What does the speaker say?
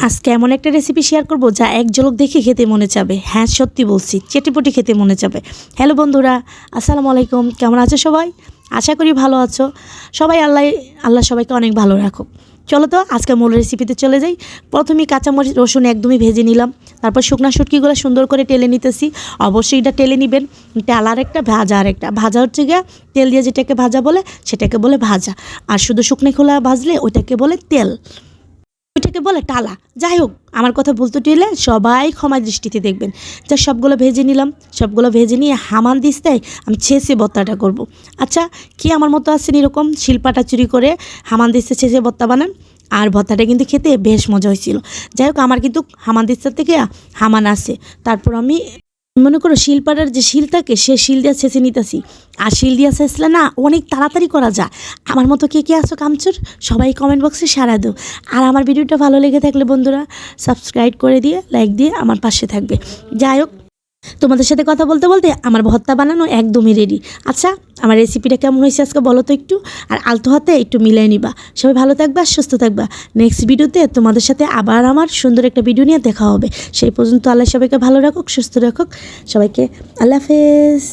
আজকে এমন একটা রেসিপি শেয়ার করব যা এক ঝলক দেখে খেতে মনে চাবে। হ্যাঁ, সত্যি বলছি, চেটেপুটি খেতে মনে চাবে। হ্যালো বন্ধুরা, আসসালামু আলাইকুম। কেমন আছো সবাই? আশা করি ভালো আছো সবাই। আল্লাহ সবাইকে অনেক ভালো রাখো। চলো তো আজকে মূল রেসিপিতে চলে যাই। প্রথমেই কাঁচামরিচ রসুন একদমই ভেজে নিলাম। তারপর শুকনা শুটকিগুলো সুন্দর করে টেলে নিতেছি। অবশ্যই এটা টেলে নেবেন। তেল আর একটা, ভাজা আর একটা। ভাজা হচ্ছে গিয়া তেল দিয়ে যেটাকে ভাজা বলে সেটাকে বলে ভাজা, আর শুধু শুকনো খোলা ভাজলে ওইটাকে বলে তেল, ওইটাকে বলে টালা। যাই হোক, আমার কথা বলতে দিলে সবাই ক্ষমা দৃষ্টিতে দেখবেন। যা সবগুলো ভেজে নিলাম। সবগুলো ভেজে নিয়ে হামান দিস্তায় আমি ছেঁচে ভর্তাটা করব। আচ্ছা, কি আমার মতো আছেন এরকম শিলপাটা চুরি করে হামান দিস্তে ছেঁচে ভর্তা বানান? আর ভর্তাটা কিন্তু খেতে বেশ মজা হয়েছিল। যাই হোক, আমার কিন্তু হামান দিস্তার থেকে হামান আছে। তারপর আমি মনে করো শিলপাটার যে শিল থাকে সে শিল দিয়ে ছেঁচে নিতেছি। আর শিল দিয়ে ছেঁচলে না অনেক তাড়াতাড়ি করা যায়। আমার মতো কে কে আছো কামচুর, সবাই কমেন্ট বক্সে সাড়া দাও। আর আমার ভিডিওটা ভালো লেগে থাকলে বন্ধুরা সাবস্ক্রাইব করে দিয়ে লাইক দিয়ে আমার পাশে থাকবে। যাই হোক, তোমাদের সাথে কথা বলতে বলতে আমার ভর্তা বানানো একদমই রেডি। আচ্ছা, আমার রেসিপিটা কেমন হয়েছে আজকে বলো তো একটু, আর আলতো হাতে একটু মিলাই নিবা। সবাই ভালো থাকবা, সুস্থ থাকবা। নেক্সট ভিডিওতে তোমাদের সাথে আবার আমার সুন্দর একটা ভিডিও নিয়ে দেখা হবে। সেই পর্যন্ত আল্লাহ সবাইকে ভালো রাখুক, সুস্থ রাখুক। সবাইকে আল্লাহ হাফেজ।